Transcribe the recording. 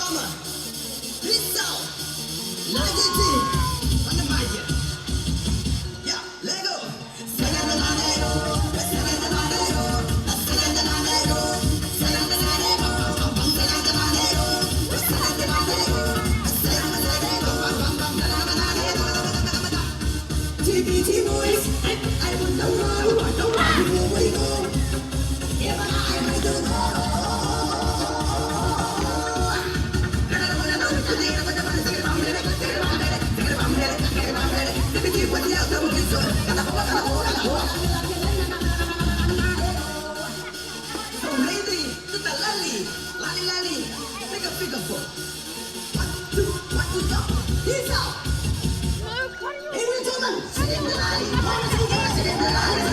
Toma, lição, Lagiti, olha mais, yeah, Lego, Selena Maneiro, Selena Maneiro, Selena Maneiro, Selena Maneiro, Selena Maneiro, Selena Maneiro, Selena Maneiro, TBT boys, I want the world, we go, if I may do Lali, take a figure four. 1, 2, 1, 2, go. He's out. Ladies and gentlemen, singing the lali. Singing the lali.